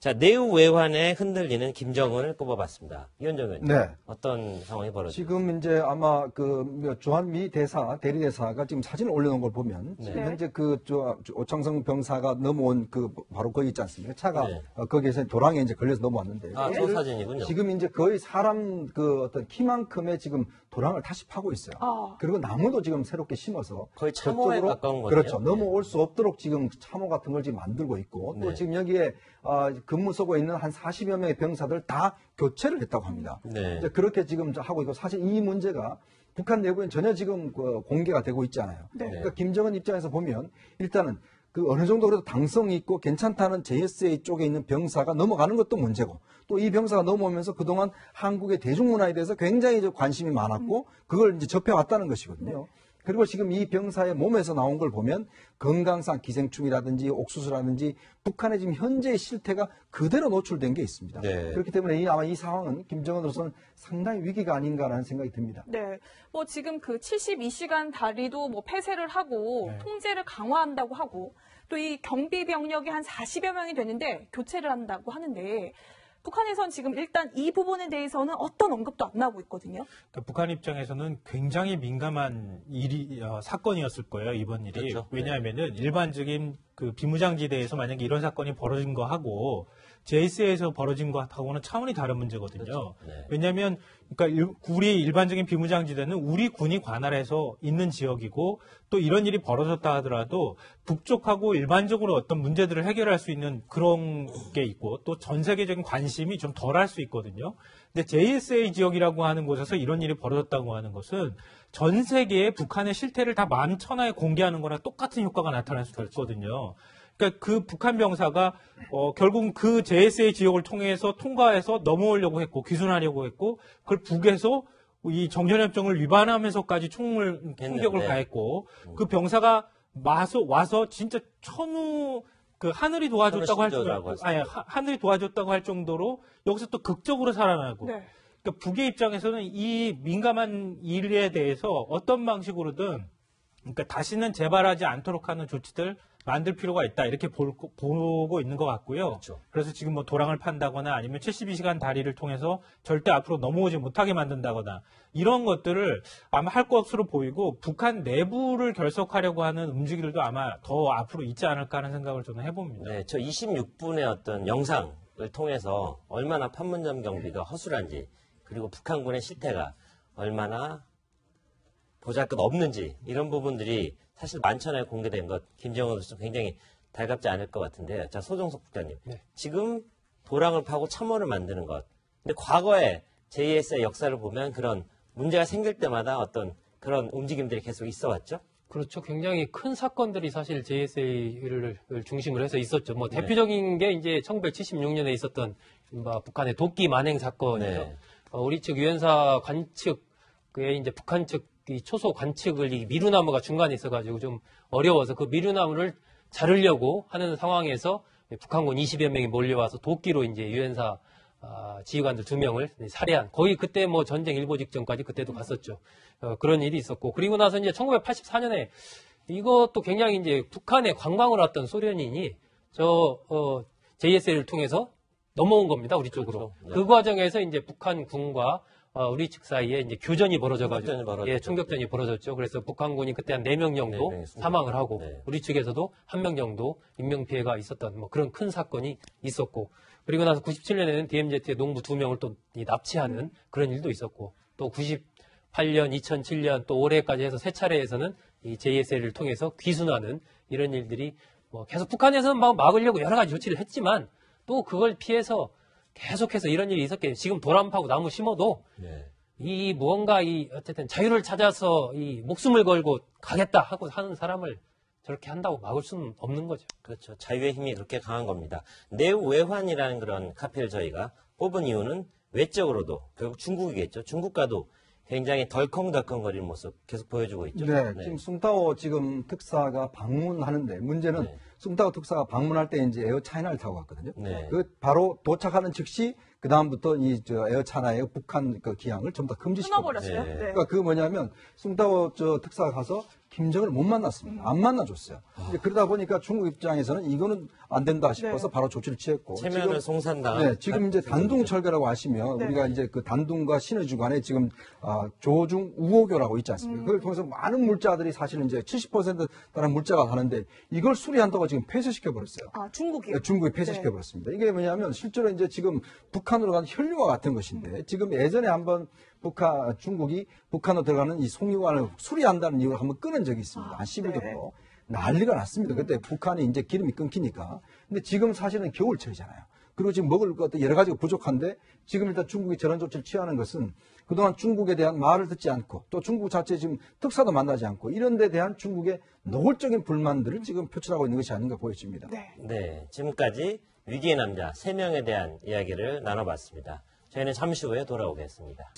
자, 내후 외환에 흔들리는 김정은을 꼽아봤습니다. 이현정 의원님. 네. 어떤 상황이 벌어지죠? 지금 이제 아마 그 주한미 대리대사가 지금 사진을 올려놓은 걸 보면 지금 현재 그 오창성 병사가 넘어온 그 바로 거기 있지 않습니까? 차가 거기에서 도랑에 이제 걸려서 넘어왔는데. 아, 저 사진이군요. 지금 이제 거의 사람 그 어떤 키만큼의 지금 도랑을 다시 파고 있어요. 그리고 나무도 지금 새롭게 심어서 거의 참호에 가까운 거죠. 그렇죠. 넘어올 수 없도록 지금 참호 같은 걸 지금 만들고 있고 또 지금 여기에 근무 서고 있는 한 40여 명의 병사들 다 교체를 했다고 합니다. 네. 이제 그렇게 지금 하고 있고 사실 이 문제가 북한 내부엔 전혀 지금 공개가 되고 있지 않아요. 네. 그러니까 김정은 입장에서 보면 일단은 그 어느 정도 그래도 당성이 있고 괜찮다는 JSA 쪽에 있는 병사가 넘어가는 것도 문제고 또 이 병사가 넘어오면서 그동안 한국의 대중문화에 대해서 굉장히 관심이 많았고 그걸 이제 접해왔다는 것이거든요. 그리고 지금 이 병사의 몸에서 나온 걸 보면 건강상 기생충이라든지 옥수수라든지 북한의 지금 현재의 실태가 그대로 노출된 게 있습니다. 네. 그렇기 때문에 아마 이 상황은 김정은으로서는 상당히 위기가 아닌가라는 생각이 듭니다. 네. 뭐 지금 그 72시간 다리도 뭐 폐쇄를 하고 통제를 강화한다고 하고 또 이 경비 병력이 한 40여 명이 되는데 교체를 한다고 하는데 북한에선 지금 일단 이 부분에 대해서는 어떤 언급도 안 나오고 있거든요. 그러니까 북한 입장에서는 굉장히 민감한 사건이었을 거예요, 이번 일이. 그렇죠. 왜냐하면은 일반적인 그 비무장지대에서 만약에 이런 사건이 벌어진 거 하고 JSA에서 벌어진 것하고는 차원이 다른 문제거든요. 그렇죠. 네. 왜냐하면 그러니까 우리 일반적인 비무장지대는 우리 군이 관할해서 있는 지역이고 또 이런 일이 벌어졌다 하더라도 북쪽하고 일반적으로 어떤 문제들을 해결할 수 있는 그런 게 있고 또 전 세계적인 관심이 좀 덜할 수 있거든요. 근데 JSA 지역이라고 하는 곳에서 이런 일이 벌어졌다고 하는 것은 전 세계의 북한의 실태를 다 만천하에 공개하는 거랑 똑같은 효과가 나타날 수가 있거든요. 그러니까 그 북한 병사가 결국 그 JSA 지역을 통과해서 넘어오려고 했고 귀순하려고 했고 그걸 북에서 이 정전협정을 위반하면서까지 총격을 가했고 그 병사가 와서 진짜 그 하늘이 도와줬다고 하늘이 도와줬다고 할 정도로 여기서 또 극적으로 살아나고. 네. 그러니까 북의 입장에서는 이 민감한 일에 대해서 어떤 방식으로든 그러니까 다시는 재발하지 않도록 하는 조치들 만들 필요가 있다 이렇게 보고 있는 것 같고요. 그렇죠. 그래서 지금 뭐 도랑을 판다거나 아니면 72시간 다리를 통해서 절대 앞으로 넘어오지 못하게 만든다거나 이런 것들을 아마 할 것으로 보이고 북한 내부를 결속하려고 하는 움직임들도 아마 더 앞으로 있지 않을까 하는 생각을 저는 해봅니다. 네, 저 26분의 어떤 영상을 통해서 얼마나 판문점 경비가 허술한지 그리고 북한군의 실태가 얼마나 보잘것 없는지 이런 부분들이 사실 만천하에 공개된 것 김정은으로서 굉장히 달갑지 않을 것 같은데요. 자, 소정석 국장님. 네. 지금 도랑을 파고 참호를 만드는 것. 근데 과거에 JS의 역사를 보면 그런 문제가 생길 때마다 어떤 그런 움직임들이 계속 있어 왔죠? 그렇죠. 굉장히 큰 사건들이 사실 JSA를 중심으로 해서 있었죠. 뭐 대표적인 게 이제 1976년에 있었던 북한의 도끼 만행 사건이에요. 네. 우리 측 유엔사 관측에 이제 북한 측 이 초소 관측을 이 미루나무가 중간에 있어가지고 좀 어려워서 그 미루나무를 자르려고 하는 상황에서 북한군 20여 명이 몰려와서 도끼로 이제 유엔사 지휘관들 2명을 살해한 거의 그때 뭐 전쟁 일보 직전까지 그때도 갔었죠. 그런 일이 있었고 그리고 나서 이제 1984년에 이것도 굉장히 이제 북한에 관광을 왔던 소련인이 JSA를 통해서 넘어온 겁니다 우리 쪽으로. 그렇죠. 네. 그 과정에서 이제 북한 군과 우리 측 사이에 이제 교전이 벌어져가지고 총격전이 벌어졌죠. 그래서 북한군이 그때 한 4명 정도 사망을 하고 우리 측에서도 1명 정도 인명 피해가 있었던 뭐 그런 큰 사건이 있었고 그리고 나서 97년에는 DMZ의 농부 2명을 또 납치하는 그런 일도 있었고 또 98년, 2007년 또 올해까지 해서 3차례에서는 이 JSA를 통해서 귀순하는 이런 일들이 뭐 계속 북한에서는 막으려고 여러 가지 조치를 했지만 또 그걸 피해서 계속해서 이런 일이 있었겠죠. 지금 도랑 파고 나무 심어도 이 무언가 어쨌든 자유를 찾아서 이 목숨을 걸고 가겠다 하고 하는 사람을 저렇게 한다고 막을 수는 없는 거죠. 그렇죠. 자유의 힘이 그렇게 강한 겁니다. 내외환이라는 그런 카피를 저희가 뽑은 이유는 외적으로도 결국 중국이겠죠. 중국과도 굉장히 덜컹덜컹거리는 모습 계속 보여주고 있죠. 네, 지금 숭타오 지금 특사가 방문하는데 문제는 숭타오 특사가 방문할 때 이제 에어 차이나를 타고 갔거든요. 그 바로 도착하는 즉시 그 다음부터 에어 차이나의 북한 그 기항을 전부 다 금지시켰어요. 끊어버렸어요. 그러니까 그 뭐냐면 숭타오 특사가 가서 김정은을 못 만났습니다. 안 만나줬어요. 이제 그러다 보니까 중국 입장에서는 이거는 안 된다 싶어서 바로 조치를 취했고. 체면을 송산당한. 네, 지금 이제 단둥 철교라고 하시면 우리가 이제 그 단둥과 신의주 간에 지금 조중 우호교라고 있지 않습니까? 그걸 통해서 많은 물자들이 사실은 이제 70% 달하는 물자가 가는데 이걸 수리한다고 지금 폐쇄시켜 버렸어요. 중국이요? 네, 중국이 폐쇄시켜 버렸습니다. 이게 뭐냐면 실제로 이제 지금 북한으로 가는 혈류와 같은 것인데 지금 예전에 한번 중국이 북한으로 들어가는 이 송유관을 수리한다는 이유로 한번 끊은 적이 있습니다. 한 10일 정도. 난리가 났습니다. 그때 북한이 이제 기름이 끊기니까. 근데 지금 사실은 겨울철이잖아요. 그리고 지금 먹을 것도 여러 가지가 부족한데 지금 일단 중국이 저런 조치를 취하는 것은 그동안 중국에 대한 말을 듣지 않고 또 중국 자체 지금 특사도 만나지 않고 이런 데 대한 중국의 노골적인 불만들을 지금 표출하고 있는 것이 아닌가 보여집니다. 네, 지금까지 위기의 남자 3명에 대한 이야기를 나눠봤습니다. 저희는 잠시 후에 돌아오겠습니다.